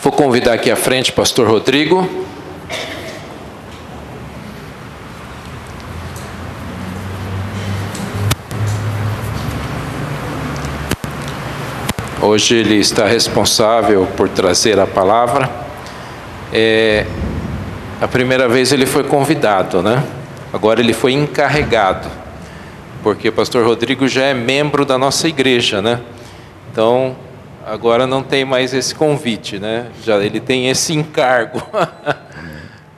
Vou convidar aqui à frente o pastor Rodrigo. Hoje ele está responsável por trazer a palavra. A primeira vez ele foi convidado, né? Agora ele foi encarregado, porque o pastor Rodrigo já é membro da nossa igreja, né? Então, agora não tem mais esse convite, né? Já ele tem esse encargo.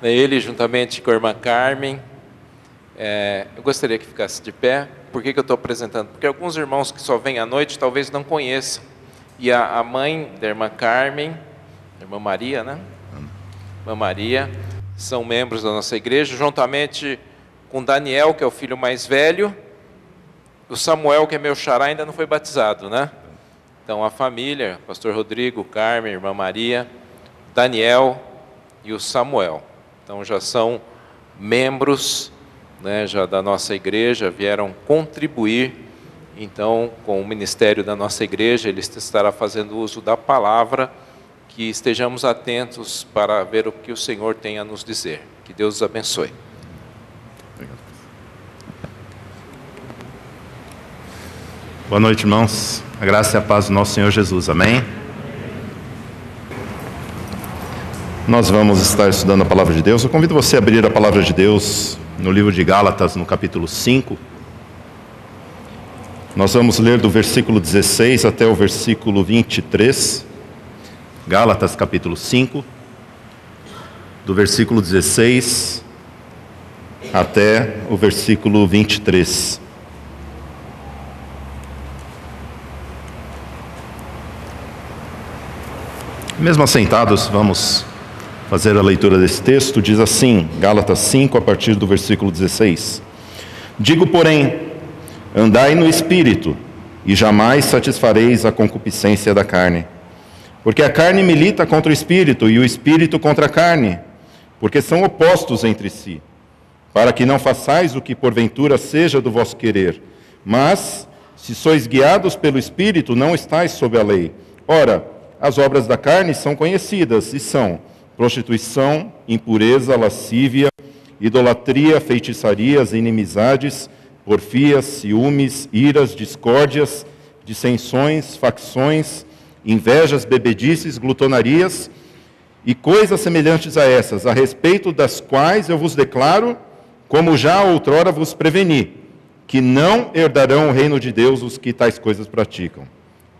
Ele, juntamente com a irmã Carmen. Eu gostaria que ficasse de pé. Por que eu estou apresentando? Porque alguns irmãos que só vêm à noite talvez não conheçam. E a mãe da irmã Carmen, a irmã Maria, né? Irmã Maria, são membros da nossa igreja, juntamente com Daniel, que é o filho mais velho. O Samuel, que é meu xará, ainda não foi batizado, né? Então a família, pastor Rodrigo, Carmen, irmã Maria, Daniel e o Samuel. Então já são membros, né, já da nossa igreja, vieram contribuir. Então, com o ministério da nossa igreja, ele estará fazendo uso da palavra, que estejamos atentos para ver o que o Senhor tem a nos dizer. Que Deus os abençoe. Boa noite, irmãos. A graça e a paz do nosso Senhor Jesus. Amém? Nós vamos estar estudando a palavra de Deus. Eu convido você a abrir a palavra de Deus no livro de Gálatas, no capítulo 5. Nós vamos ler do versículo 16 até o versículo 23. Gálatas, capítulo 5, do versículo 16 até o versículo 23. Mesmo assentados, vamos fazer a leitura desse texto. Diz assim, Gálatas 5, a partir do versículo 16. Digo, porém, andai no Espírito, e jamais satisfareis a concupiscência da carne. Porque a carne milita contra o Espírito, e o Espírito contra a carne, porque são opostos entre si, para que não façais o que porventura seja do vosso querer. Mas, se sois guiados pelo Espírito, não estáis sob a lei. Ora, as obras da carne são conhecidas, e são prostituição, impureza, lascívia, idolatria, feitiçarias, inimizades, porfias, ciúmes, iras, discórdias, dissensões, facções, invejas, bebedices, glutonarias e coisas semelhantes a essas, a respeito das quais eu vos declaro, como já outrora vos preveni, que não herdarão o reino de Deus os que tais coisas praticam.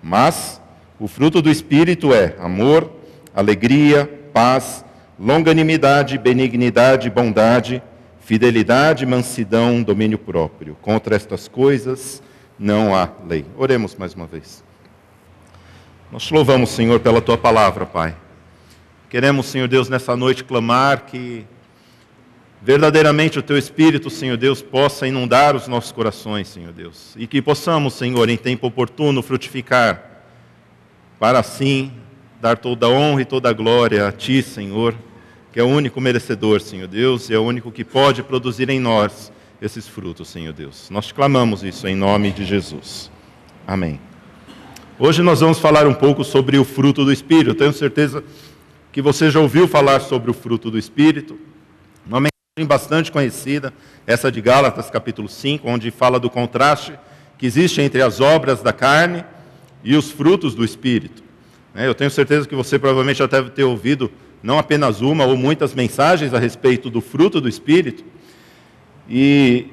Mas o fruto do Espírito é amor, alegria, paz, longanimidade, benignidade, bondade, fidelidade, mansidão, domínio próprio. Contra estas coisas não há lei. Oremos mais uma vez. Nós te louvamos, Senhor, pela Tua palavra, Pai. Queremos, Senhor Deus, nessa noite clamar que verdadeiramente o Teu Espírito, Senhor Deus, possa inundar os nossos corações, Senhor Deus. E que possamos, Senhor, em tempo oportuno, frutificar, para assim dar toda a honra e toda a glória a Ti, Senhor, que é o único merecedor, Senhor Deus, e é o único que pode produzir em nós esses frutos, Senhor Deus. Nós te clamamos isso em nome de Jesus. Amém. Hoje nós vamos falar um pouco sobre o fruto do Espírito. Eu tenho certeza que você já ouviu falar sobre o fruto do Espírito. Uma mensagem bastante conhecida, essa de Gálatas, capítulo 5, onde fala do contraste que existe entre as obras da carne e os frutos do Espírito. Eu tenho certeza que você provavelmente já deve ter ouvido não apenas uma ou muitas mensagens a respeito do fruto do Espírito. E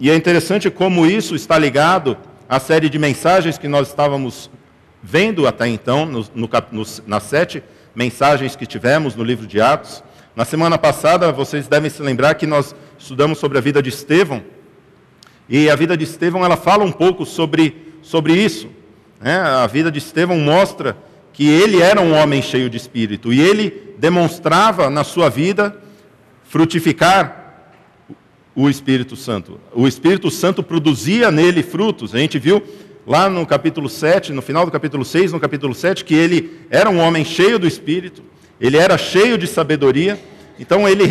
é interessante como isso está ligado à série de mensagens que nós estávamos vendo até então, nas 7 mensagens que tivemos no livro de Atos. Na semana passada, vocês devem se lembrar que nós estudamos sobre a vida de Estevão. E a vida de Estevão, ela fala um pouco sobre isso. A vida de Estevão mostra que ele era um homem cheio de Espírito, e ele demonstrava na sua vida frutificar o Espírito Santo. O Espírito Santo produzia nele frutos. A gente viu lá no capítulo 7, no final do capítulo 6, no capítulo 7, que ele era um homem cheio do Espírito, ele era cheio de sabedoria, então ele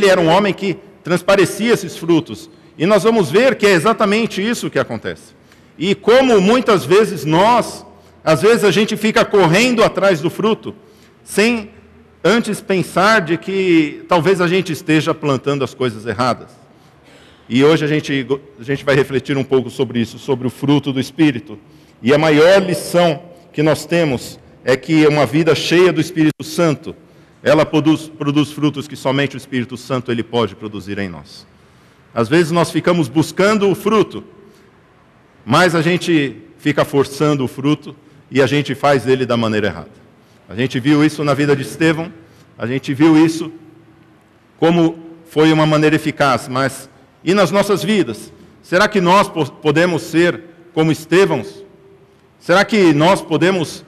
era um homem que transparecia esses frutos. E nós vamos ver que é exatamente isso que acontece. E como muitas vezes às vezes a gente fica correndo atrás do fruto, sem antes pensar de que talvez a gente esteja plantando as coisas erradas. E hoje a gente vai refletir um pouco sobre isso, sobre o fruto do Espírito. E a maior lição que nós temos é que uma vida cheia do Espírito Santo, ela produz frutos que somente o Espírito Santo ele pode produzir em nós. Às vezes nós ficamos buscando o fruto, mas a gente fica forçando o fruto e a gente faz ele da maneira errada. A gente viu isso na vida de Estevão, a gente viu isso como foi uma maneira eficaz, mas e nas nossas vidas? Será que nós podemos ser como Estevãos? Será que nós podemos...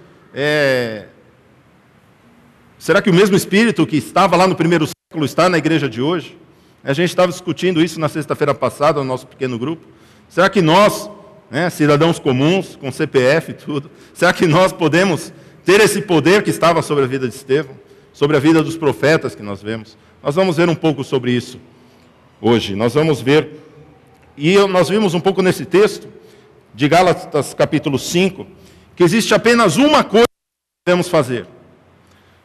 Será que o mesmo Espírito que estava lá no primeiro século está na igreja de hoje? A gente estava discutindo isso na sexta-feira passada, no nosso pequeno grupo. Será que nós, cidadãos comuns, com CPF e tudo, será que nós podemos ter esse poder que estava sobre a vida de Estevão, sobre a vida dos profetas que nós vemos? Nós vamos ver um pouco sobre isso hoje. Nós vamos ver, e nós vimos um pouco nesse texto, de Gálatas capítulo 5, que existe apenas uma coisa que devemos fazer.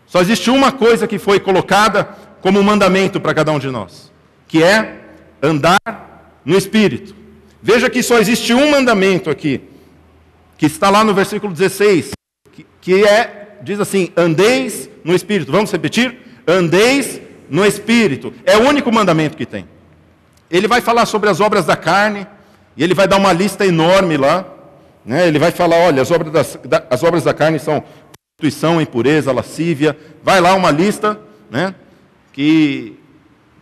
Só existe uma coisa que foi colocada como mandamento para cada um de nós, que é andar no Espírito. Veja que só existe um mandamento aqui, que está lá no versículo 16, diz assim, andeis no Espírito. Vamos repetir? Andeis no Espírito. É o único mandamento que tem. Ele vai falar sobre as obras da carne, e ele vai dar uma lista enorme lá. Ele vai falar, olha, as obras da carne são prostituição, impureza, lascívia. Vai lá uma lista, que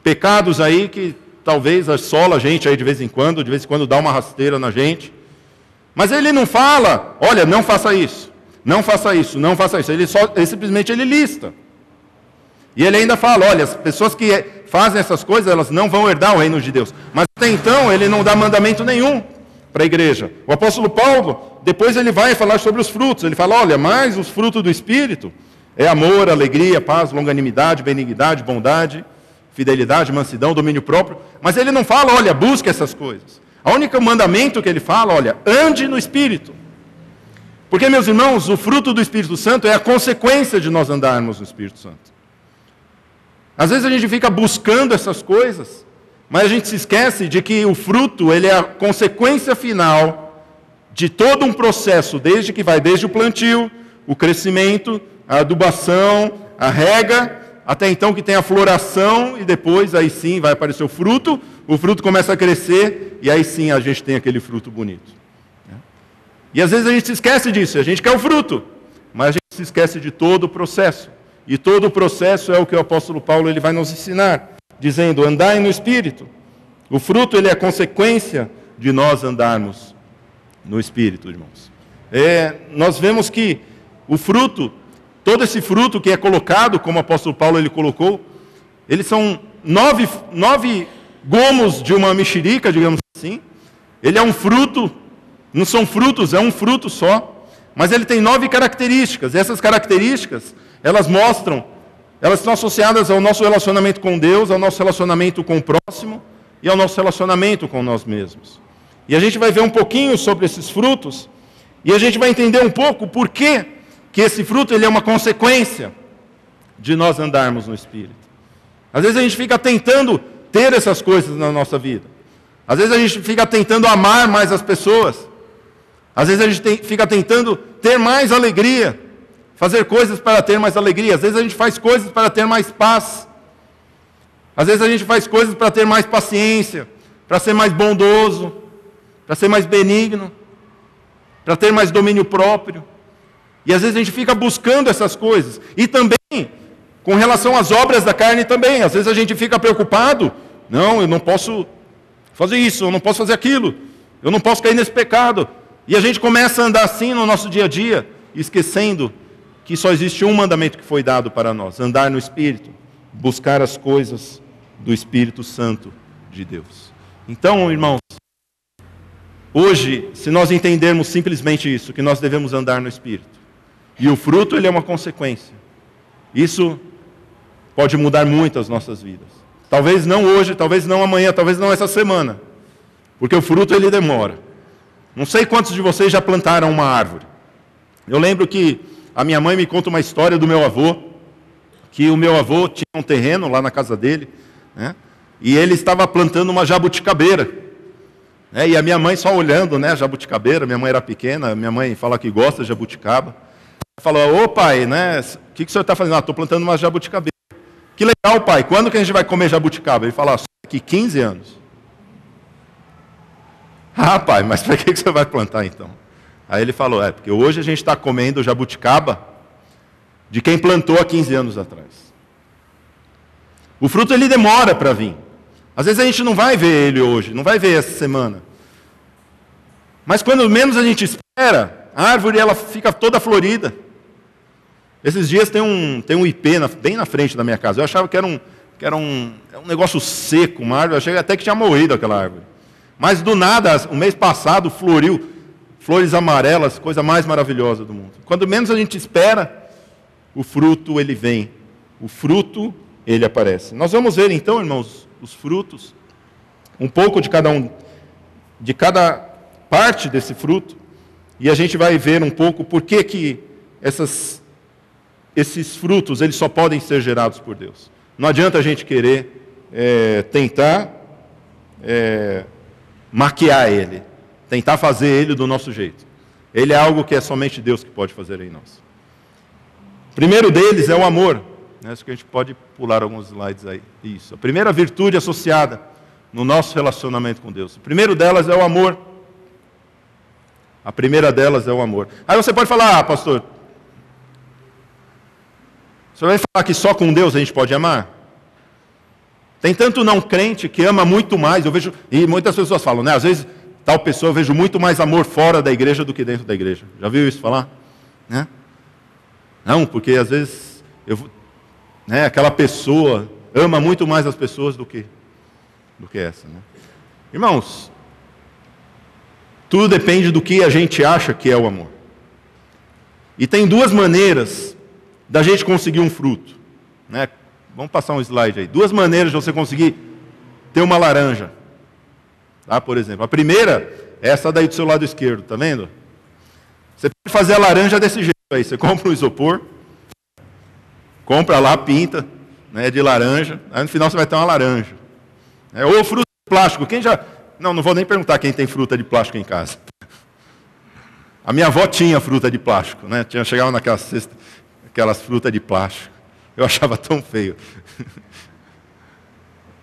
pecados aí que talvez assola a gente aí de vez em quando dá uma rasteira na gente. Mas ele não fala, olha, não faça isso, não faça isso, não faça isso. Ele simplesmente lista. E ele ainda fala, olha, as pessoas que fazem essas coisas, elas não vão herdar o reino de Deus. Mas até então, ele não dá mandamento nenhum para a igreja. O apóstolo Paulo, depois ele vai falar sobre os frutos. Ele fala, olha, mas os frutos do Espírito é amor, alegria, paz, longanimidade, benignidade, bondade, fidelidade, mansidão, domínio próprio. Mas ele não fala, olha, busque essas coisas. O único mandamento que ele fala, olha, ande no Espírito. Porque, meus irmãos, o fruto do Espírito Santo é a consequência de nós andarmos no Espírito Santo. Às vezes a gente fica buscando essas coisas, mas a gente se esquece de que o fruto, ele é a consequência final de todo um processo, desde o plantio, o crescimento, a adubação, a rega, até então que tem a floração, e depois aí sim vai aparecer o fruto começa a crescer, e aí sim a gente tem aquele fruto bonito. E às vezes a gente se esquece disso, a gente quer o fruto, mas a gente se esquece de todo o processo. E todo o processo é o que o apóstolo Paulo ele vai nos ensinar, dizendo, andai no Espírito. O fruto ele é a consequência de nós andarmos no Espírito, irmãos. Nós vemos que o fruto, todo esse fruto que é colocado, como o apóstolo Paulo ele colocou, eles são nove gomos de uma mexerica, digamos assim. Ele é um fruto, não são frutos, é um fruto só, mas ele tem 9 características. E essas características, elas estão associadas ao nosso relacionamento com Deus, ao nosso relacionamento com o próximo e ao nosso relacionamento com nós mesmos. E a gente vai ver um pouquinho sobre esses frutos e a gente vai entender um pouco por que esse fruto ele é uma consequência de nós andarmos no Espírito. Às vezes a gente fica tentando ter essas coisas na nossa vida. Às vezes a gente fica tentando amar mais as pessoas. Às vezes a gente fica tentando ter mais alegria. Fazer coisas para ter mais alegria. Às vezes a gente faz coisas para ter mais paz. Às vezes a gente faz coisas para ter mais paciência, para ser mais bondoso, para ser mais benigno, para ter mais domínio próprio. E às vezes a gente fica buscando essas coisas. E também, com relação às obras da carne também. Às vezes a gente fica preocupado. Não, eu não posso fazer isso, eu não posso fazer aquilo. Eu não posso cair nesse pecado. E a gente começa a andar assim no nosso dia a dia, esquecendo que só existe um mandamento que foi dado para nós, andar no Espírito, buscar as coisas do Espírito Santo de Deus. Então, irmãos, hoje, se nós entendermos simplesmente isso, que nós devemos andar no Espírito, e o fruto ele é uma consequência, isso pode mudar muito as nossas vidas. Talvez não hoje, talvez não amanhã, talvez não essa semana, porque o fruto ele demora. Não sei quantos de vocês já plantaram uma árvore. Eu lembro que a minha mãe me conta uma história do meu avô, que o meu avô tinha um terreno lá na casa dele, né? E ele estava plantando uma jabuticabeira. E a minha mãe só olhando, né, a jabuticabeira. Minha mãe era pequena, minha mãe fala que gosta de jabuticaba. Falou: ô pai, né, o que o senhor está fazendo? Estou plantando uma jabuticabeira. Que legal, pai, quando que a gente vai comer jabuticaba? Ele falou: só daqui 15 anos. Ah, pai, mas para que você vai plantar então? Aí ele falou: porque hoje a gente está comendo jabuticaba de quem plantou há 15 anos atrás. O fruto ele demora para vir. Às vezes a gente não vai ver ele hoje, não vai ver essa semana. Mas quando menos a gente espera, a árvore ela fica toda florida. Esses dias tem um ipê bem na frente da minha casa. Eu achava que era um negócio seco, uma árvore. Eu achei até que tinha morrido aquela árvore. Mas do nada, o mês passado, floriu, flores amarelas, coisa mais maravilhosa do mundo. Quando menos a gente espera, o fruto ele vem. O fruto ele aparece. Nós vamos ver então, irmãos, os frutos, um pouco de cada parte desse fruto, e a gente vai ver um pouco por que esses frutos eles só podem ser gerados por Deus. Não adianta a gente querer tentar maquiar ele, tentar fazer ele do nosso jeito. Ele é algo que é somente Deus que pode fazer em nós. O primeiro deles é o amor. Acho que a gente pode pular alguns slides aí. Isso. A primeira virtude associada no nosso relacionamento com Deus. O primeiro delas é o amor. A primeira delas é o amor. Aí você pode falar: pastor, você vai falar que só com Deus a gente pode amar? Tem tanto não crente que ama muito mais. Eu vejo, e muitas pessoas falam, né? Às vezes, tal pessoa, eu vejo muito mais amor fora da igreja do que dentro da igreja. Já viu isso falar? Né? Não, porque às vezes aquela pessoa ama muito mais as pessoas do que essa. Né? Irmãos, tudo depende do que a gente acha que é o amor. E tem duas maneiras da gente conseguir um fruto. Né? Vamos passar um slide aí. Duas maneiras de você conseguir ter uma laranja. Tá? Por exemplo, a primeira é essa daí do seu lado esquerdo, tá vendo? Você pode fazer a laranja desse jeito aí. Você compra um isopor, compra lá, pinta, né, de laranja, aí no final você vai ter uma laranja. Ou fruta de plástico. Quem já... Não vou nem perguntar quem tem fruta de plástico em casa. A minha avó tinha fruta de plástico, né? Chegava naquelas cestas, aquelas frutas de plástico. Eu achava tão feio.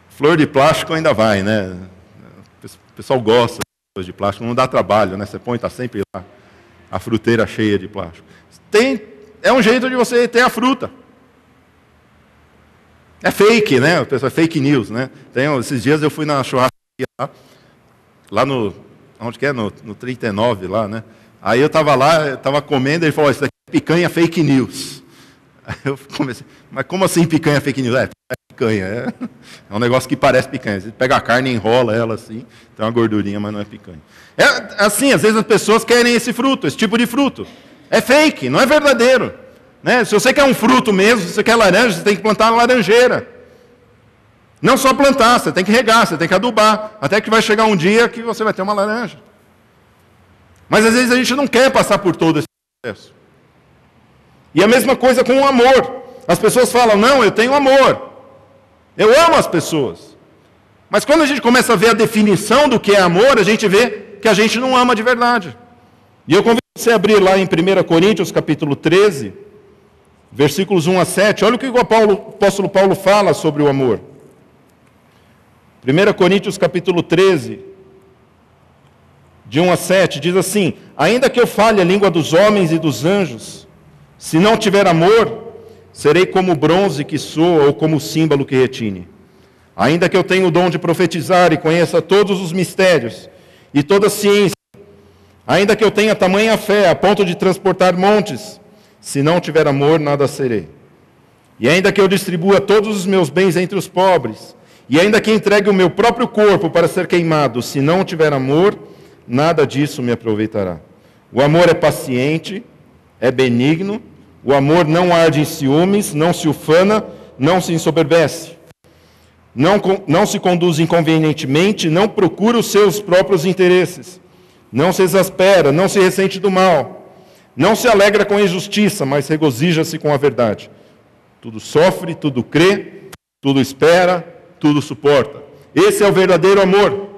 Flor de plástico ainda vai, né? O pessoal gosta de flor de plástico, não dá trabalho, né? Você põe, está sempre lá, a fruteira cheia de plástico. É um jeito de você ter a fruta. É fake, né? É fake news, né? Esses dias eu fui na churrascaria lá no... Onde que é? No 39 lá, né? Aí eu estava lá, estava comendo, e ele falou: isso daqui é picanha fake news. Aí eu comecei: mas como assim picanha fake news? É picanha, é um negócio que parece picanha. Você pega a carne e enrola ela assim, tem uma gordurinha, mas não é picanha. É assim, às vezes as pessoas querem esse fruto, esse tipo de fruto. É fake, não é verdadeiro. Né? Se você quer um fruto mesmo, se você quer laranja, você tem que plantar uma laranjeira. Não só plantar, você tem que regar, você tem que adubar, até que vai chegar um dia que você vai ter uma laranja. Mas às vezes a gente não quer passar por todo esse processo. E a mesma coisa com o amor. As pessoas falam: não, eu tenho amor. Eu amo as pessoas. Mas quando a gente começa a ver a definição do que é amor, a gente vê que a gente não ama de verdade. E eu convido você a abrir lá em 1 Coríntios, capítulo 13, versículos 1 a 7. Olha o que o apóstolo Paulo fala sobre o amor. 1 Coríntios, capítulo 13, de 1 a 7, diz assim: ainda que eu fale a língua dos homens e dos anjos, se não tiver amor, serei como o bronze que soa ou como o símbolo que retine. Ainda que eu tenha o dom de profetizar e conheça todos os mistérios e toda a ciência, ainda que eu tenha tamanha fé a ponto de transportar montes, se não tiver amor, nada serei. E ainda que eu distribua todos os meus bens entre os pobres, e ainda que entregue o meu próprio corpo para ser queimado, se não tiver amor, nada disso me aproveitará. O amor é paciente, é benigno, o amor não arde em ciúmes, não se ufana, não se ensoberbece, não se conduz inconvenientemente, não procura os seus próprios interesses, não se exaspera, não se ressente do mal, não se alegra com a injustiça, mas regozija-se com a verdade. Tudo sofre, tudo crê, tudo espera, tudo suporta. Esse é o verdadeiro amor.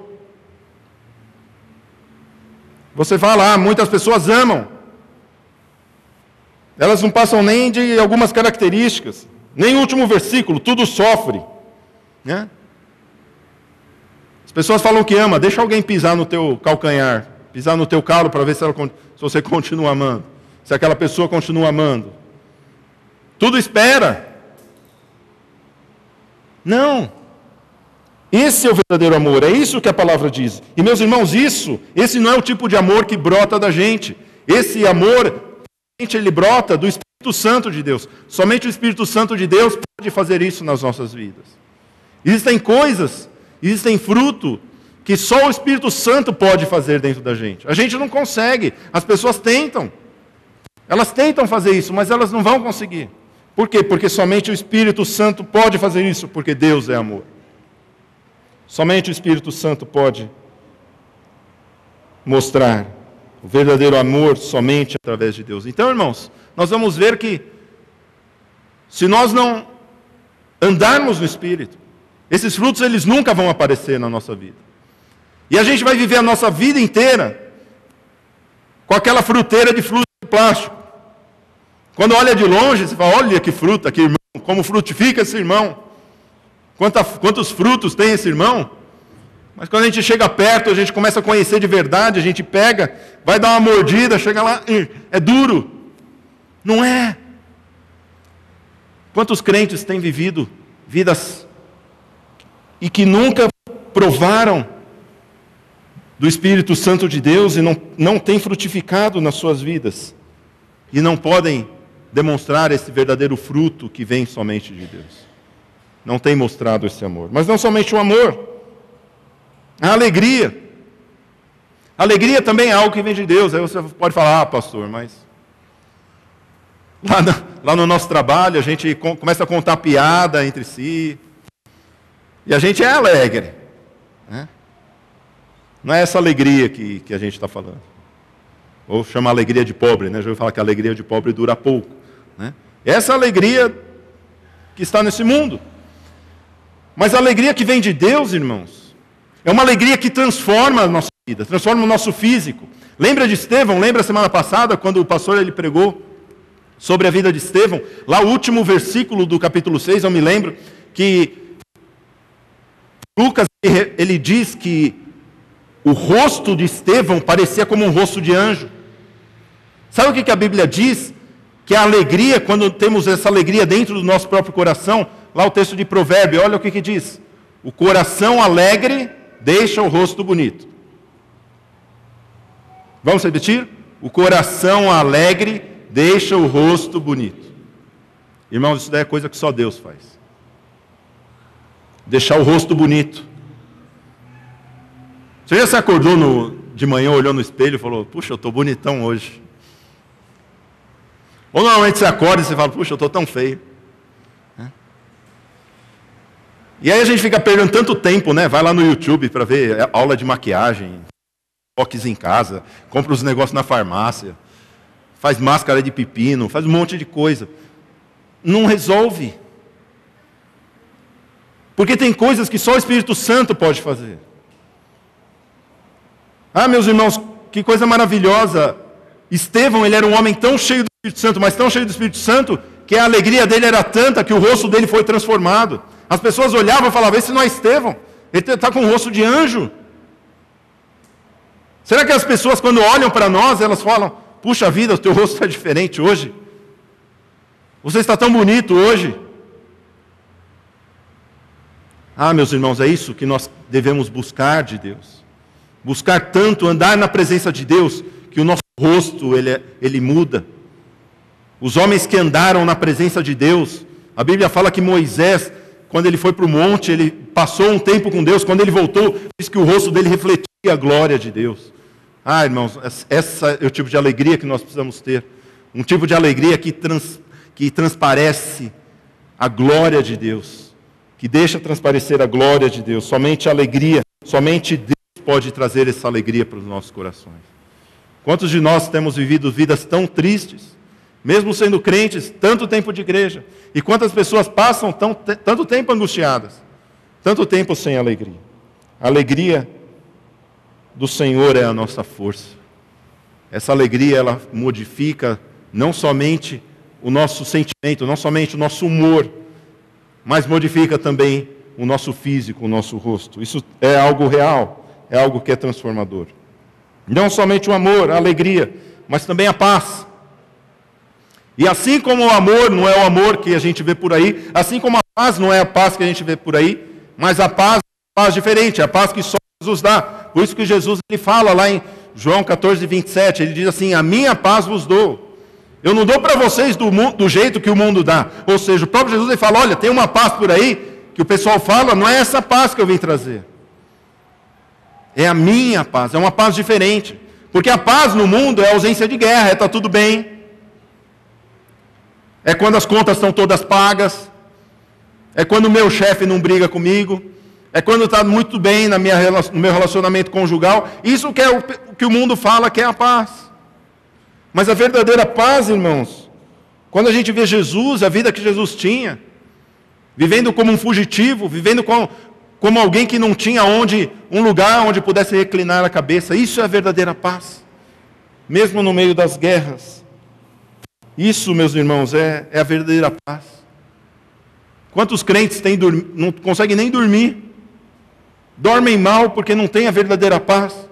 Você fala, muitas pessoas amam. Elas não passam nem de algumas características. Nem o último versículo, tudo sofre. Né? As pessoas falam que ama, deixa alguém pisar no teu calcanhar, pisar no teu calo para ver se você continua amando. Se aquela pessoa continua amando. Tudo espera. Não. Esse é o verdadeiro amor, é isso que a palavra diz. E meus irmãos, esse não é o tipo de amor que brota da gente. Esse amor, ele brota do Espírito Santo de Deus. Somente o Espírito Santo de Deus pode fazer isso nas nossas vidas. Existem coisas, existem fruto que só o Espírito Santo pode fazer dentro da gente. A gente não consegue, as pessoas tentam. Elas tentam fazer isso, mas elas não vão conseguir. Por quê? Porque somente o Espírito Santo pode fazer isso, porque Deus é amor. Somente o Espírito Santo pode mostrar o verdadeiro amor somente através de Deus. Então, irmãos, nós vamos ver que se nós não andarmos no Espírito, esses frutos eles nunca vão aparecer na nossa vida. E a gente vai viver a nossa vida inteira com aquela fruteira de fruta de plástico. Quando olha de longe, você fala, olha que fruta, que irmão, como frutifica esse irmão. Quantos frutos tem esse irmão? Mas quando a gente chega perto, a gente começa a conhecer de verdade, a gente pega, vai dar uma mordida, chega lá, é duro. Não é. Quantos crentes têm vivido vidas e que nunca provaram do Espírito Santo de Deus e não têm frutificado nas suas vidas e não podem demonstrar esse verdadeiro fruto que vem somente de Deus. Não tem mostrado esse amor. Mas não somente o amor, a alegria. A alegria também é algo que vem de Deus. Aí você pode falar, pastor, mas lá no nosso trabalho a gente começa a contar piada entre si. E a gente é alegre. Né? Não é essa alegria que a gente está falando. Ou chama alegria de pobre, né? Já ouviu falar que a alegria de pobre dura pouco. Né? Essa alegria que está nesse mundo. Mas a alegria que vem de Deus, irmãos, é uma alegria que transforma a nossa vida, transforma o nosso físico. Lembra de Estevão? Lembra semana passada, quando o pastor ele pregou sobre a vida de Estevão? Lá o último versículo do capítulo 6, eu me lembro, que Lucas ele diz que o rosto de Estevão parecia como um rosto de anjo. Sabe o que a Bíblia diz? Que a alegria, quando temos essa alegria dentro do nosso próprio coração, lá o texto de Provérbio, olha o que diz. O coração alegre deixa o rosto bonito. Vamos repetir? O coração alegre deixa o rosto bonito. Irmãos, isso daí é coisa que só Deus faz. Deixar o rosto bonito. Você já se acordou de manhã, olhou no espelho e falou, puxa, eu estou bonitão hoje. Ou normalmente você acorda e você fala, puxa, eu estou tão feio. E aí a gente fica perdendo tanto tempo, né? Vai lá no YouTube para ver aula de maquiagem, toques em casa, compra os negócios na farmácia, faz máscara de pepino, faz um monte de coisa. Não resolve. Porque tem coisas que só o Espírito Santo pode fazer. Meus irmãos, que coisa maravilhosa. Estevão, ele era um homem tão cheio do Espírito Santo, mas tão cheio do Espírito Santo, que a alegria dele era tanta que o rosto dele foi transformado. As pessoas olhavam e falavam, esse não é Estevão, ele está com o rosto de anjo. Será que as pessoas, quando olham para nós, elas falam, puxa vida, o teu rosto está diferente hoje? Você está tão bonito hoje? Meus irmãos, é isso que nós devemos buscar de Deus. Buscar tanto, andar na presença de Deus, que o nosso rosto, ele muda. Os homens que andaram na presença de Deus, a Bíblia fala que Moisés, quando ele foi para o monte, ele passou um tempo com Deus, quando ele voltou, diz que o rosto dele refletia a glória de Deus. Irmãos, essa é o tipo de alegria que nós precisamos ter. Um tipo de alegria que transparece a glória de Deus, que deixa transparecer a glória de Deus. Somente a alegria, somente Deus pode trazer essa alegria para os nossos corações. Quantos de nós temos vivido vidas tão tristes, Mesmo sendo crentes, tanto tempo de igreja. E quantas pessoas passam tanto tempo angustiadas, tanto tempo sem alegria. A alegria do Senhor é a nossa força. Essa alegria, ela modifica não somente o nosso sentimento, não somente o nosso humor, mas modifica também o nosso físico, o nosso rosto. Isso é algo real, é algo que é transformador. Não somente o amor, a alegria, mas também a paz. E assim como o amor não é o amor que a gente vê por aí, assim como a paz não é a paz que a gente vê por aí, mas a paz é uma paz diferente, é a paz que só Jesus dá. Por isso que Jesus ele fala lá em João 14, 27, ele diz assim: a minha paz vos dou. Eu não dou para vocês do jeito que o mundo dá. Ou seja, o próprio Jesus ele fala, olha, tem uma paz por aí, que o pessoal fala, não é essa paz que eu vim trazer. É a minha paz, é uma paz diferente. Porque a paz no mundo é a ausência de guerra, está tudo bem. É quando as contas estão todas pagas. É quando o meu chefe não briga comigo. É quando está muito bem no meu relacionamento conjugal. Isso que é o que o mundo fala que é a paz. Mas a verdadeira paz, irmãos, quando a gente vê Jesus, a vida que Jesus tinha, vivendo como um fugitivo, vivendo como alguém que não tinha um lugar onde pudesse reclinar a cabeça, isso é a verdadeira paz, mesmo no meio das guerras. Isso, meus irmãos, é a verdadeira paz. Quantos crentes não conseguem nem dormir, dormem mal porque não têm a verdadeira paz,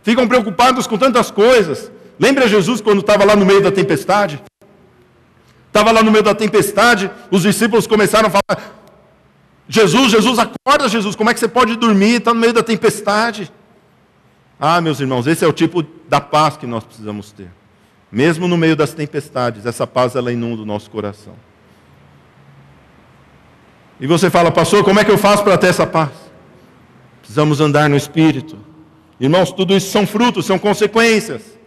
ficam preocupados com tantas coisas. Lembra Jesus quando estava lá no meio da tempestade? Estava lá no meio da tempestade, os discípulos começaram a falar, Jesus, acorda Jesus, como é que você pode dormir, está no meio da tempestade? Ah, meus irmãos, esse é o tipo da paz que nós precisamos ter. Mesmo no meio das tempestades, essa paz ela inunda o nosso coração. E você fala, pastor, como é que eu faço para ter essa paz? Precisamos andar no Espírito. Irmãos, tudo isso são frutos, são consequências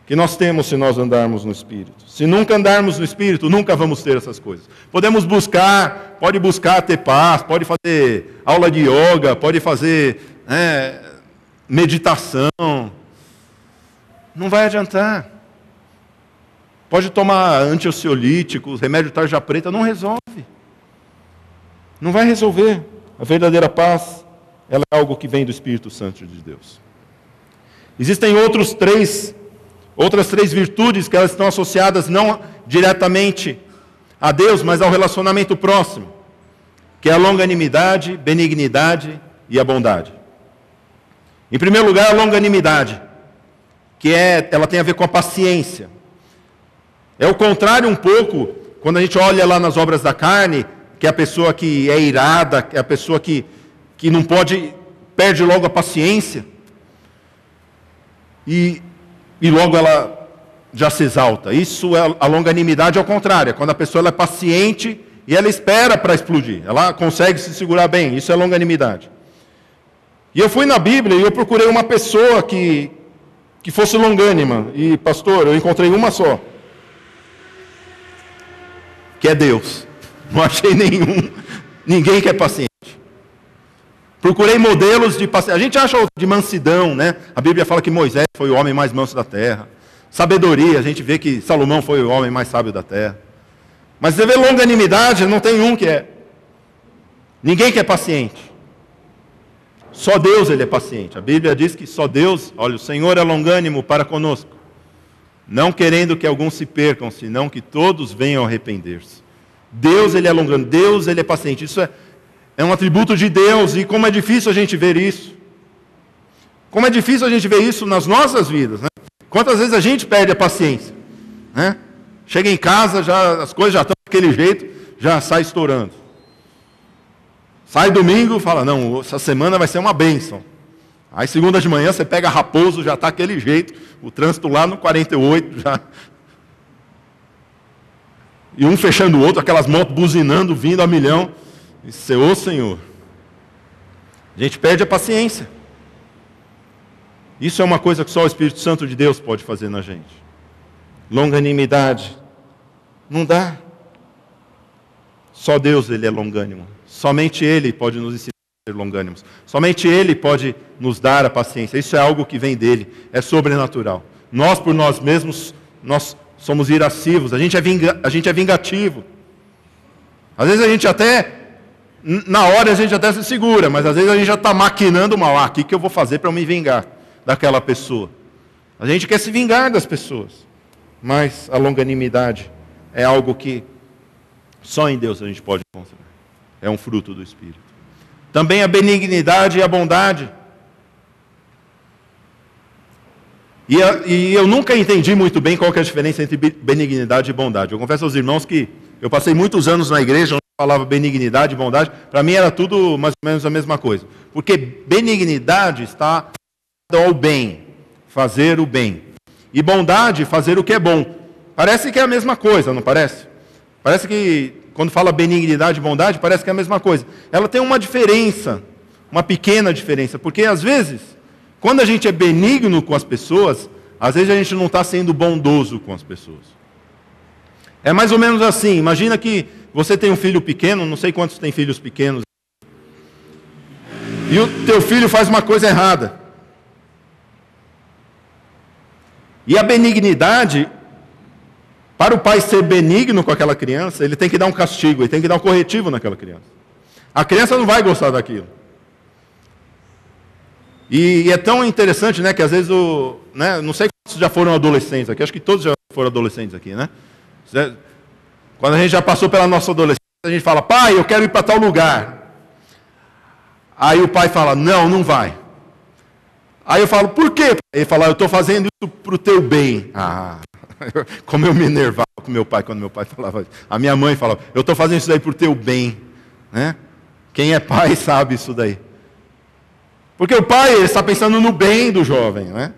que nós temos se nós andarmos no Espírito. Se nunca andarmos no Espírito, nunca vamos ter essas coisas. Pode buscar ter paz, pode fazer aula de yoga, pode fazer meditação. Não vai adiantar. Pode tomar antiansiolíticos, remédio tarja preta, não resolve. Não vai resolver. A verdadeira paz, ela é algo que vem do Espírito Santo de Deus. Existem outras três virtudes que elas estão associadas não diretamente a Deus, mas ao relacionamento próximo, que é a longanimidade, benignidade e a bondade. Em primeiro lugar, a longanimidade, ela tem a ver com a paciência. É o contrário um pouco, quando a gente olha lá nas obras da carne, que é a pessoa que é irada, que é a pessoa que não perde logo a paciência, e logo ela já se exalta. Isso é a longanimidade ao contrário, é quando a pessoa ela é paciente e ela espera para explodir, ela consegue se segurar bem, isso é longanimidade. E eu fui na Bíblia e eu procurei uma pessoa que fosse longânima, e pastor, eu encontrei uma só, que é Deus. Não achei ninguém que é paciente. Procurei modelos de paciência. A gente acha de mansidão, né? A Bíblia fala que Moisés foi o homem mais manso da terra. Sabedoria, a gente vê que Salomão foi o homem mais sábio da terra. Mas você vê longanimidade, não tem um que é. Ninguém que é paciente. Só Deus ele é paciente. A Bíblia diz que só Deus, olha, o Senhor é longânimo para conosco, não querendo que alguns se percam, senão que todos venham a arrepender-se. Deus ele é longânimo, Deus ele é paciente. Isso é um atributo de Deus, e como é difícil a gente ver isso. Como é difícil a gente ver isso nas nossas vidas, né? Quantas vezes a gente perde a paciência, né? Chega em casa, as coisas já estão daquele jeito, já sai estourando. Sai domingo, fala, não, essa semana vai ser uma bênção. Aí segunda de manhã você pega Raposo, já está aquele jeito, o trânsito lá no 48, já. E um fechando o outro, aquelas motos buzinando, vindo a milhão. E você, ô Senhor, a gente perde a paciência. Isso é uma coisa que só o Espírito Santo de Deus pode fazer na gente. Longanimidade. Não dá. Só Deus ele é longânimo. Somente Ele pode nos ensinar a ser longânimos. Somente Ele pode nos dar a paciência. Isso é algo que vem dele. É sobrenatural. Nós, por nós mesmos, nós somos irascivos, a gente é vingativo. Às vezes a gente até, na hora a gente até se segura, mas às vezes a gente já está maquinando mal. O que eu vou fazer para eu me vingar daquela pessoa? A gente quer se vingar das pessoas, mas a longanimidade é algo que só em Deus a gente pode encontrar. É um fruto do Espírito. Também a benignidade e a bondade. E eu nunca entendi muito bem qual que é a diferença entre benignidade e bondade. Eu confesso aos irmãos que eu passei muitos anos na igreja onde falava benignidade e bondade. Para mim era tudo mais ou menos a mesma coisa. Porque benignidade está ao bem, fazer o bem. E bondade, fazer o que é bom. Parece que é a mesma coisa, não parece? Parece que quando fala benignidade e bondade, parece que é a mesma coisa. Ela tem uma diferença, uma pequena diferença. Porque às vezes, quando a gente é benigno com as pessoas, às vezes a gente não está sendo bondoso com as pessoas. É mais ou menos assim. Imagina que você tem um filho pequeno, não sei quantos têm filhos pequenos, e o teu filho faz uma coisa errada. E a benignidade, para o pai ser benigno com aquela criança, ele tem que dar um castigo, ele tem que dar um corretivo naquela criança. A criança não vai gostar daquilo. E é tão interessante, né, que às vezes não sei quantos já foram adolescentes aqui, acho que todos já foram adolescentes aqui, né? Quando a gente já passou pela nossa adolescência, a gente fala, pai, eu quero ir para tal lugar. Aí o pai fala, não vai. Aí eu falo, por quê? Ele fala, eu estou fazendo isso para o teu bem. Como eu me enervava com meu pai, quando meu pai falava isso. A minha mãe falava, eu estou fazendo isso daí para o teu bem. Né? Quem é pai sabe isso daí. Porque o pai ele está pensando no bem do jovem. Né?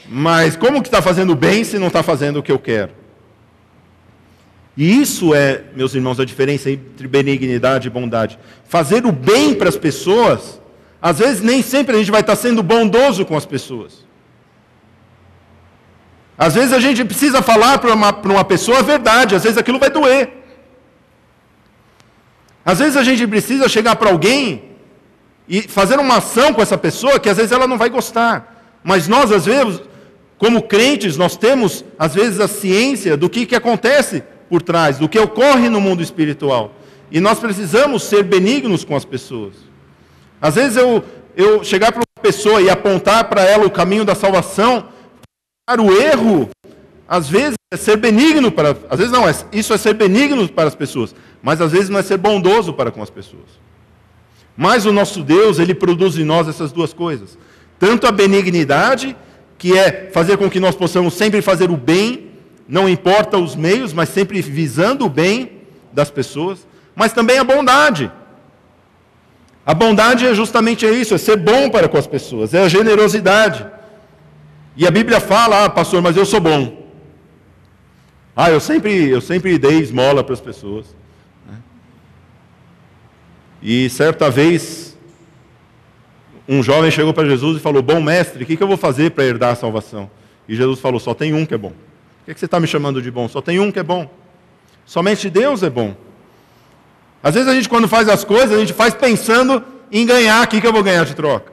Mas como que está fazendo o bem se não está fazendo o que eu quero? E isso é, meus irmãos, a diferença entre benignidade e bondade. Fazer o bem para as pessoas, às vezes nem sempre a gente vai estar sendo bondoso com as pessoas. Às vezes a gente precisa falar para uma pessoa a verdade, às vezes aquilo vai doer. Às vezes a gente precisa chegar para alguém e fazer uma ação com essa pessoa que às vezes ela não vai gostar. Mas nós, às vezes, como crentes, nós temos, às vezes, a ciência do que acontece por trás, do que ocorre no mundo espiritual. E nós precisamos ser benignos com as pessoas. Às vezes eu chegar para uma pessoa e apontar para ela o caminho da salvação, o erro, às vezes é ser benigno para... Às vezes não, isso é ser benigno para as pessoas, mas às vezes não é ser bondoso para com as pessoas. Mas o nosso Deus, Ele produz em nós essas duas coisas. Tanto a benignidade, que é fazer com que nós possamos sempre fazer o bem, não importa os meios, mas sempre visando o bem das pessoas, mas também a bondade. A bondade é justamente isso, é ser bom para com as pessoas, é a generosidade. E a Bíblia fala, pastor, mas eu sou bom. Eu sempre dei esmola para as pessoas. E certa vez, um jovem chegou para Jesus e falou, bom mestre, o que eu vou fazer para herdar a salvação? E Jesus falou, só tem um que é bom. Por que você está me chamando de bom? Só tem um que é bom. Somente Deus é bom. Às vezes a gente, quando faz as coisas, a gente faz pensando em ganhar. O que eu vou ganhar de troca?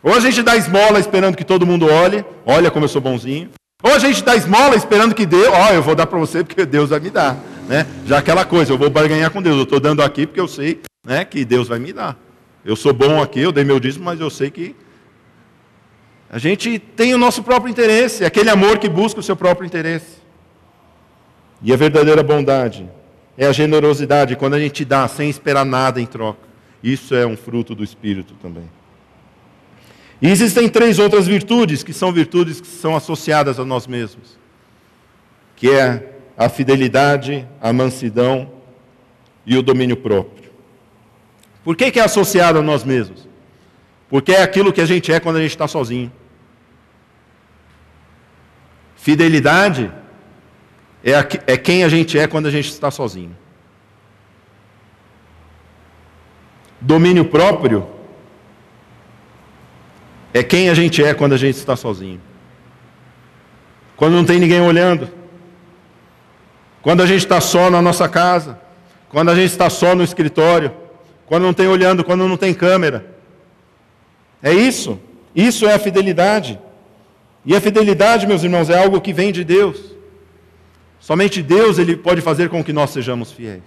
Ou a gente dá esmola esperando que todo mundo olha como eu sou bonzinho. Ou a gente dá esmola esperando que Deus, eu vou dar para você porque Deus vai me dar. Né? Já aquela coisa, eu vou barganhar com Deus. Eu estou dando aqui porque eu sei, né, que Deus vai me dar. Eu sou bom aqui, eu dei meu dízimo, mas eu sei que a gente tem o nosso próprio interesse, aquele amor que busca o seu próprio interesse. E a verdadeira bondade é a generosidade, quando a gente dá sem esperar nada em troca. Isso é um fruto do Espírito também. E existem 3 outras virtudes, que são associadas a nós mesmos. Que é a fidelidade, a mansidão e o domínio próprio. Por que é associado a nós mesmos? Porque é aquilo que a gente é quando a gente está sozinho. Fidelidade é quem a gente é quando a gente está sozinho. Domínio próprio é quem a gente é quando a gente está sozinho. Quando não tem ninguém olhando. Quando a gente está só na nossa casa. Quando a gente está só no escritório. Quando não tem olhando, quando não tem câmera. É isso. Isso é a fidelidade. E a fidelidade, meus irmãos, é algo que vem de Deus. Somente Deus ele pode fazer com que nós sejamos fiéis.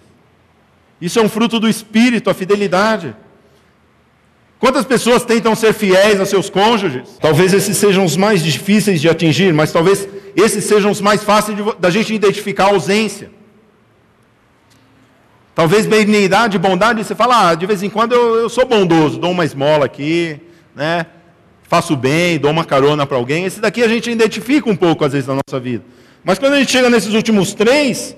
Isso é um fruto do Espírito, a fidelidade. Quantas pessoas tentam ser fiéis a seus cônjuges? Talvez esses sejam os mais difíceis de atingir, mas talvez esses sejam os mais fáceis da gente identificar a ausência. Talvez benignidade, bondade, você fala, de vez em quando eu sou bondoso, dou uma esmola aqui, né? Faço bem, dou uma carona para alguém. Esse daqui a gente identifica um pouco às vezes na nossa vida. Mas quando a gente chega nesses últimos 3,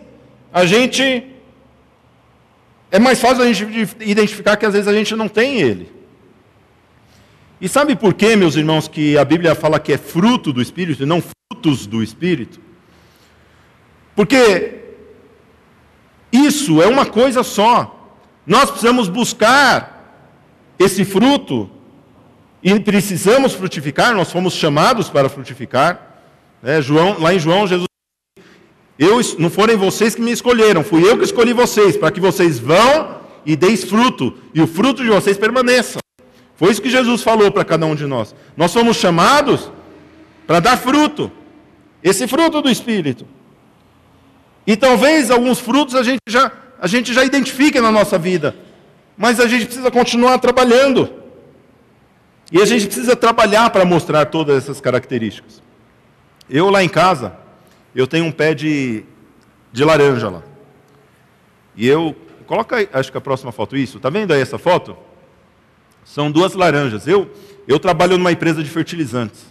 é mais fácil a gente identificar que às vezes a gente não tem ele. E sabe por quê, meus irmãos, que a Bíblia fala que é fruto do Espírito e não frutos do Espírito? Porque isso é uma coisa só. Nós precisamos buscar esse fruto e precisamos frutificar, nós fomos chamados para frutificar. Lá em João, Jesus disse, não forem vocês que me escolheram, fui eu que escolhi vocês, para que vocês vão e deis fruto, e o fruto de vocês permaneça. Foi isso que Jesus falou para cada um de nós. Nós fomos chamados para dar fruto, esse fruto do Espírito. E talvez alguns frutos a gente já identifique na nossa vida, mas a gente precisa continuar trabalhando. E a gente precisa trabalhar para mostrar todas essas características. Eu lá em casa, eu tenho um pé de laranja lá. E coloca aí, acho que a próxima foto, isso. Está vendo aí essa foto? São 2 laranjas. Eu trabalho numa empresa de fertilizantes.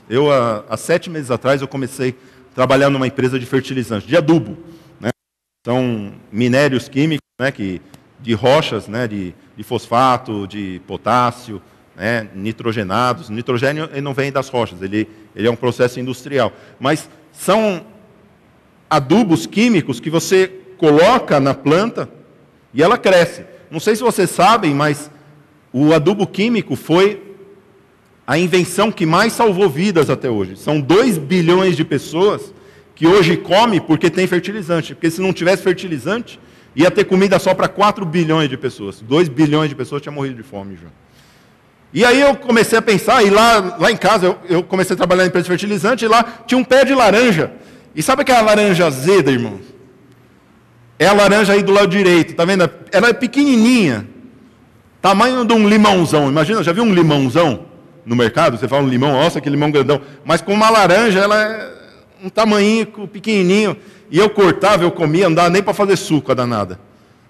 Há 7 meses atrás, eu comecei a trabalhar numa empresa de fertilizantes, de adubo. Né? São minérios químicos, né, de rochas, né, de fosfato, de potássio, né, nitrogenados. O nitrogênio ele não vem das rochas, ele é um processo industrial. Mas são adubos químicos que você coloca na planta e ela cresce. Não sei se vocês sabem, mas o adubo químico foi a invenção que mais salvou vidas até hoje. São 2 bilhões de pessoas que hoje comem porque tem fertilizante. Porque se não tivesse fertilizante, ia ter comida só para 4 bilhões de pessoas. 2 bilhões de pessoas tinham morrido de fome já. E aí eu comecei a pensar, e lá em casa, eu comecei a trabalhar em empresa de fertilizante, e lá tinha um pé de laranja. E sabe aquela laranja azeda, irmão? É a laranja aí do lado direito, tá vendo? Ela é pequenininha, tamanho de um limãozão. Imagina, já viu um limãozão no mercado? Você fala um limão, nossa, que limão grandão. Mas com uma laranja, ela é um tamanhinho pequenininho. E eu cortava, eu comia, não dava nem para fazer suco a danada.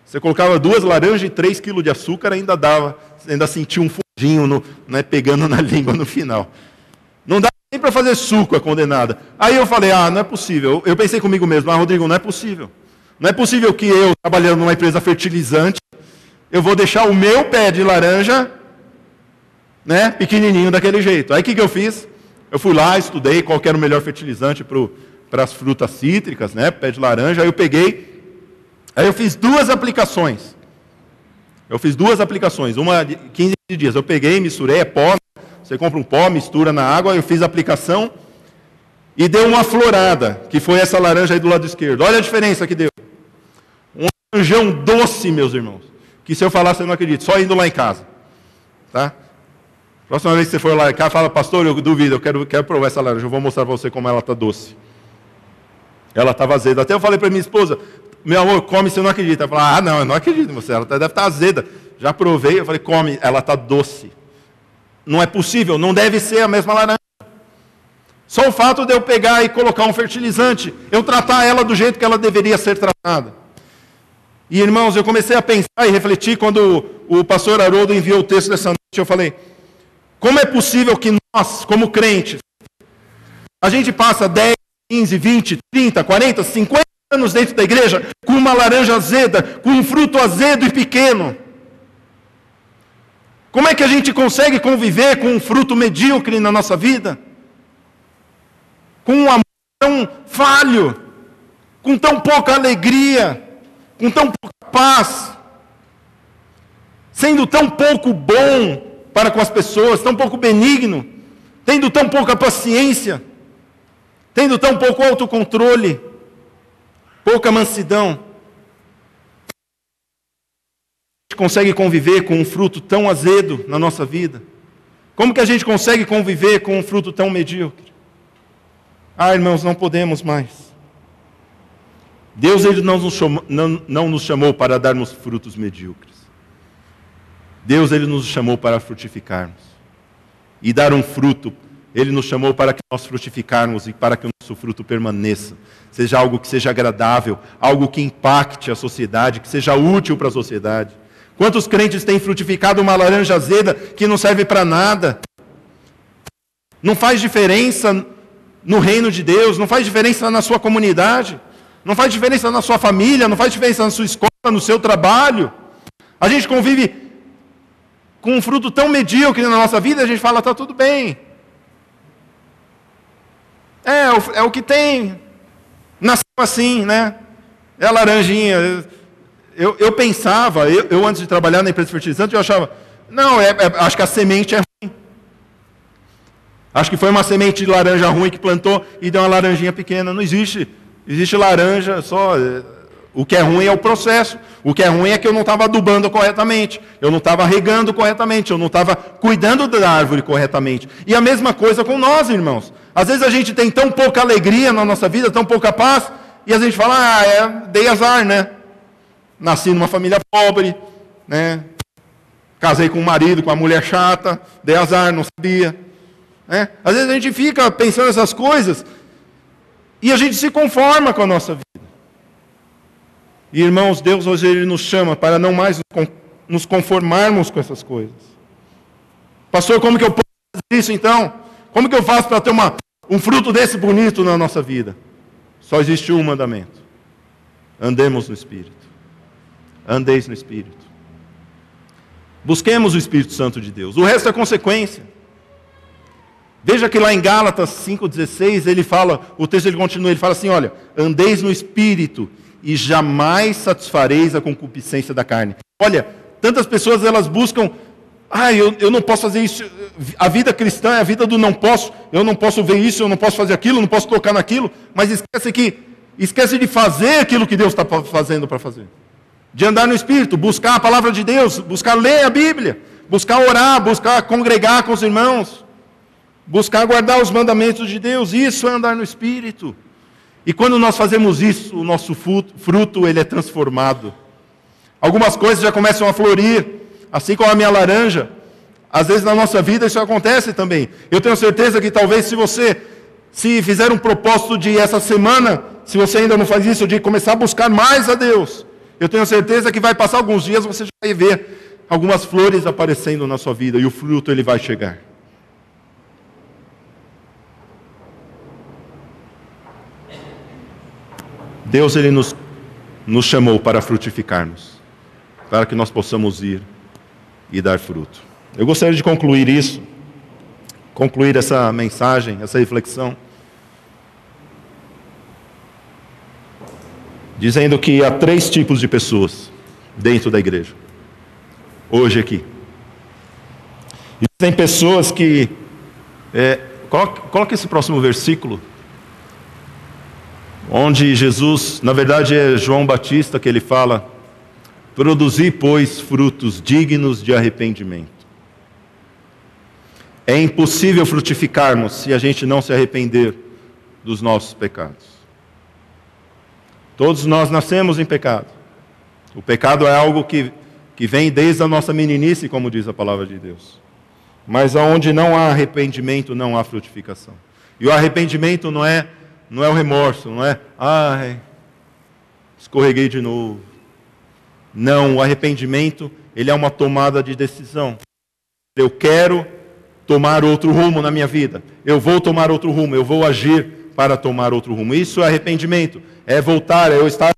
Você colocava 2 laranjas e 3 quilos de açúcar, ainda dava, ainda sentia um fundinho pegando na língua no final. Não dá nem para fazer suco a condenada. Aí eu falei, não é possível. Eu pensei comigo mesmo, Rodrigo, não é possível. Não é possível que eu, trabalhando numa empresa fertilizante, eu vou deixar o meu pé de laranja, né, pequenininho daquele jeito. Aí o que eu fiz? Eu fui lá, estudei qual era o melhor fertilizante para as frutas cítricas, né, pé de laranja. Aí eu fiz 2 aplicações. Uma de 15 dias. Eu peguei, misturei, é pó. Você compra um pó, mistura na água. Eu fiz a aplicação e deu uma florada, que foi essa laranja aí do lado esquerdo. Olha a diferença que deu. Um laranjão doce, meus irmãos. Que se eu falar, você não acredita. Só indo lá em casa. Tá? Próxima vez que você for lá em casa, fala, pastor, eu duvido, eu quero provar essa laranja. Eu vou mostrar para você como ela está doce. Ela estava azeda. Até eu falei para minha esposa, meu amor, come, você não acredita. Ela falou, não, eu não acredito em você, ela deve estar azeda. Já provei, eu falei, come, ela está doce. Não é possível, não deve ser a mesma laranja. Só o fato de eu pegar e colocar um fertilizante, eu tratar ela do jeito que ela deveria ser tratada. E irmãos, eu comecei a pensar e refletir quando o pastor Haroldo enviou o texto dessa noite, eu falei, como é possível que nós, como crentes, a gente passa 10, 15, 20, 30, 40, 50 anos dentro da igreja, com uma laranja azeda, com um fruto azedo e pequeno. Como é que a gente consegue conviver com um fruto medíocre na nossa vida? Com um amor tão falho, com tão pouca alegria, com tão pouca paz, sendo tão pouco bom para com as pessoas, tão pouco benigno, tendo tão pouca paciência, tendo tão pouco autocontrole, pouca mansidão. A gente consegue conviver com um fruto tão azedo na nossa vida? Como que a gente consegue conviver com um fruto tão medíocre? Ah, irmãos, não podemos mais. Deus ele não nos chamou para darmos frutos medíocres. Deus ele nos chamou para frutificarmos. E dar um fruto, Ele nos chamou para que nós frutificarmos e para que o nosso fruto permaneça. Seja algo que seja agradável, algo que impacte a sociedade, que seja útil para a sociedade. Quantos crentes têm frutificado uma laranja azeda que não serve para nada? Não faz diferença no reino de Deus, não faz diferença na sua comunidade, não faz diferença na sua família, não faz diferença na sua escola, no seu trabalho. A gente convive com um fruto tão medíocre na nossa vida, a gente fala, está tudo bem. É o que tem. Nasceu assim, né? É a laranjinha. Eu pensava, eu antes de trabalhar na empresa fertilizante, eu achava, não, acho que a semente é ruim. Acho que foi uma semente de laranja ruim que plantou e deu uma laranjinha pequena. Não existe. Existe laranja só. O que é ruim é o processo. O que é ruim é que eu não estava adubando corretamente. Eu não estava regando corretamente. Eu não estava cuidando da árvore corretamente. E a mesma coisa com nós, irmãos. Às vezes a gente tem tão pouca alegria na nossa vida, tão pouca paz, e a gente fala, dei azar, né? Nasci numa família pobre, né? Casei com um marido, com uma mulher chata, dei azar, não sabia. Né? Às vezes a gente fica pensando essas coisas e a gente se conforma com a nossa vida. E irmãos, Deus hoje Ele nos chama para não mais nos conformarmos com essas coisas. Pastor, como que eu posso fazer isso então? Como que eu faço para ter um fruto desse bonito na nossa vida? Só existe um mandamento. Andemos no Espírito. Andeis no Espírito. Busquemos o Espírito Santo de Deus. O resto é consequência. Veja que lá em Gálatas 5,16, ele fala, o texto ele continua, ele fala assim, olha, andeis no Espírito e jamais satisfareis a concupiscência da carne. Olha, tantas pessoas elas buscam, eu não posso fazer isso, a vida cristã é a vida do não posso, eu não posso ver isso, eu não posso fazer aquilo, eu não posso tocar naquilo, mas esquece de fazer aquilo que Deus está fazendo para fazer. De andar no Espírito, buscar a palavra de Deus, buscar ler a Bíblia, buscar orar, buscar congregar com os irmãos, buscar guardar os mandamentos de Deus, isso é andar no Espírito. E quando nós fazemos isso, o nosso fruto ele é transformado. Algumas coisas já começam a florir, assim como a minha laranja. Às vezes na nossa vida isso acontece também. Eu tenho certeza que talvez se fizer um propósito de essa semana, se você ainda não faz isso, de começar a buscar mais a Deus, eu tenho certeza que vai passar alguns dias, você já vai ver algumas flores aparecendo na sua vida e o fruto ele vai chegar. Deus ele nos chamou para frutificarmos, para que nós possamos ir e dar fruto. Eu gostaria de concluir essa mensagem, essa reflexão, dizendo que há 3 tipos de pessoas dentro da igreja, hoje aqui. Existem pessoas que... Coloca esse próximo versículo, onde Jesus, na verdade é João Batista que ele fala, produzi, pois, frutos dignos de arrependimento. É impossível frutificarmos se a gente não se arrepender dos nossos pecados. Todos nós nascemos em pecado. O pecado é algo que vem desde a nossa meninice, como diz a palavra de Deus. Mas onde não há arrependimento, não há frutificação. E o arrependimento não é o remorso, não é, escorreguei de novo. Não, o arrependimento, ele é uma tomada de decisão. Eu quero tomar outro rumo na minha vida. Eu vou tomar outro rumo, eu vou agir para tomar outro rumo. Isso é arrependimento, é voltar, é eu estar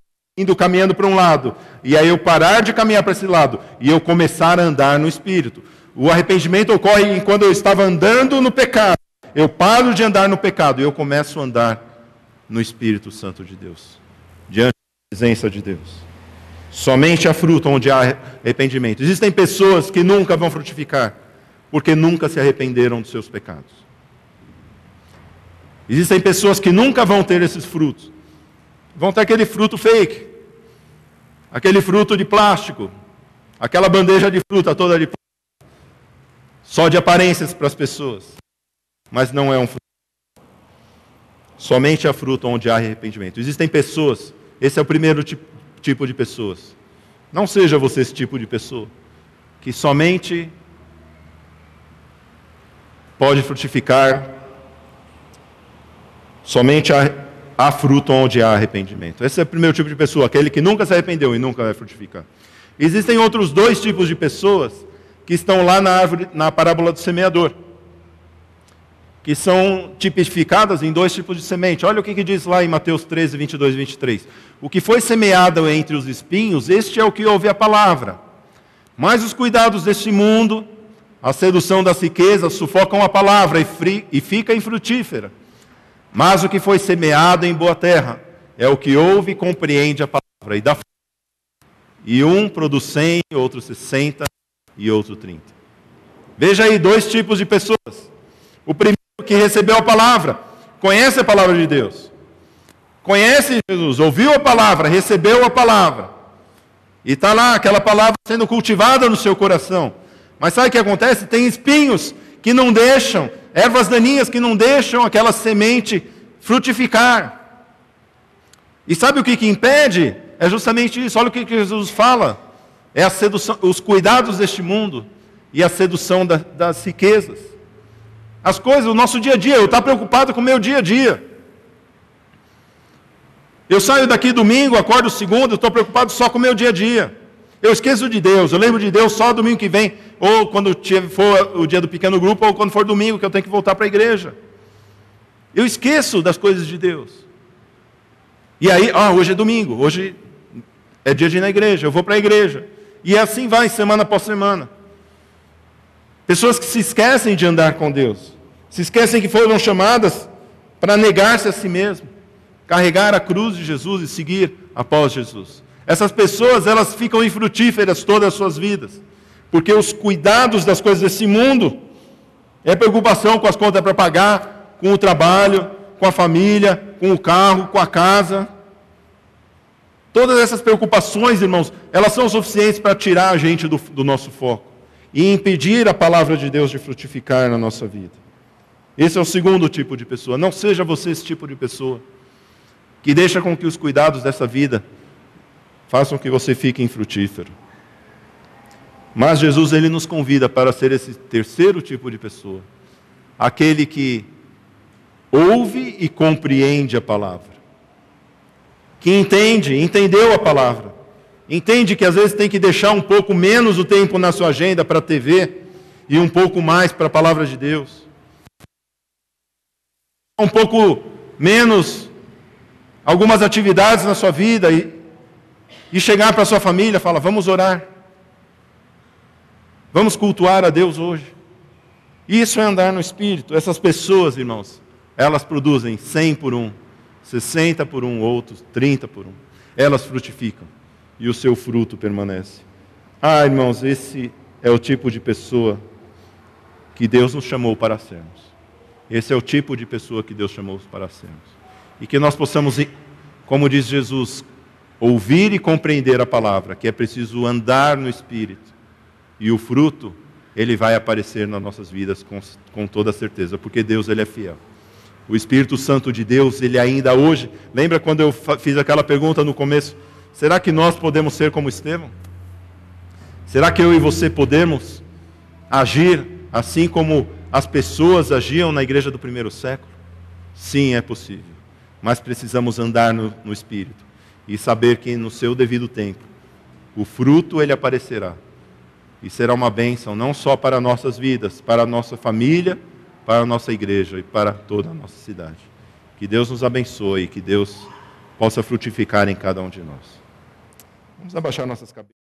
caminhando para um lado, e aí eu parar de caminhar para esse lado, e eu começar a andar no Espírito. O arrependimento ocorre quando eu estava andando no pecado. Eu paro de andar no pecado, e eu começo a andar no Espírito Santo de Deus, diante da presença de Deus. Somente há fruto onde há arrependimento. Existem pessoas que nunca vão frutificar, porque nunca se arrependeram dos seus pecados. Existem pessoas que nunca vão ter esses frutos. Vão ter aquele fruto fake, aquele fruto de plástico, aquela bandeja de fruta toda de plástico, só de aparências para as pessoas, mas não é um fruto. somente há fruto onde há arrependimento. Existem pessoas, esse é o primeiro tipo de pessoas. Não seja você esse tipo de pessoa, que somente pode frutificar, somente há fruto onde há arrependimento. Esse é o primeiro tipo de pessoa, aquele que nunca se arrependeu e nunca vai frutificar. Existem outros dois tipos de pessoas que estão lá na parábola do semeador, que são tipificadas em dois tipos de semente. Olha o que diz lá em Mateus 13, 22 e 23. O que foi semeado entre os espinhos, este é o que ouve a palavra. Mas os cuidados deste mundo, a sedução das riquezas, sufocam a palavra e fica infrutífera. Mas o que foi semeado em boa terra é o que ouve e compreende a palavra e dá fruto. E um produz 100, outro 60 e outro 30. Veja aí, dois tipos de pessoas. O primeiro que recebeu a palavra, conhece a palavra de Deus. Conhece Jesus, ouviu a palavra, recebeu a palavra. E está lá aquela palavra sendo cultivada no seu coração. Mas sabe o que acontece? Tem espinhos que não deixam, ervas daninhas que não deixam aquela semente frutificar. E sabe o que impede? É justamente isso. Olha o que Jesus fala. É a sedução, os cuidados deste mundo e a sedução das riquezas. As coisas, o nosso dia a dia. Eu estou preocupado com o meu dia a dia. Eu saio daqui domingo, acordo segunda, eu estou preocupado só com o meu dia a dia. Eu esqueço de Deus, eu lembro de Deus só domingo que vem, ou quando for o dia do pequeno grupo, ou quando for domingo que eu tenho que voltar para a igreja. Eu esqueço das coisas de Deus. E aí, hoje é domingo, hoje é dia de ir na igreja, eu vou para a igreja. E assim vai, semana após semana. Pessoas que se esquecem de andar com Deus, se esquecem que foram chamadas para negar-se a si mesmo, carregar a cruz de Jesus e seguir após Jesus. Essas pessoas, elas ficam infrutíferas todas as suas vidas, porque os cuidados das coisas desse mundo é preocupação com as contas para pagar, com o trabalho, com a família, com o carro, com a casa. Todas essas preocupações, irmãos, elas são suficientes para tirar a gente do nosso foco e impedir a palavra de Deus de frutificar na nossa vida. Esse é o segundo tipo de pessoa. Não seja você esse tipo de pessoa que deixa com que os cuidados dessa vida façam que você fique infrutífero. Mas Jesus, ele nos convida para ser esse terceiro tipo de pessoa. Aquele que ouve e compreende a palavra. Que entendeu a palavra. Entende que às vezes tem que deixar um pouco menos o tempo na sua agenda para a TV e um pouco mais para a palavra de Deus. Um pouco menos algumas atividades na sua vida e chegar para a sua família e falar, vamos orar. Vamos cultuar a Deus hoje. Isso é andar no Espírito. Essas pessoas, irmãos, elas produzem 100 por um, 60 por um, outros 30 por um. Elas frutificam e o seu fruto permanece. Irmãos, esse é o tipo de pessoa que Deus nos chamou para sermos. Esse é o tipo de pessoa que Deus chamou para sermos. E que nós possamos, como diz Jesus, ouvir e compreender a palavra, que é preciso andar no Espírito. E o fruto, ele vai aparecer nas nossas vidas com toda certeza, porque Deus, ele é fiel. O Espírito Santo de Deus, ele ainda hoje... Lembra quando eu fiz aquela pergunta no começo? Será que nós podemos ser como Estevão? Será que eu e você podemos agir assim como as pessoas agiam na igreja do primeiro século? Sim, é possível. Mas precisamos andar no Espírito e saber que no seu devido tempo o fruto ele aparecerá e será uma bênção não só para nossas vidas, para a nossa família, para a nossa igreja e para toda a nossa cidade. Que Deus nos abençoe e que Deus possa frutificar em cada um de nós. Vamos abaixar nossas cabeças.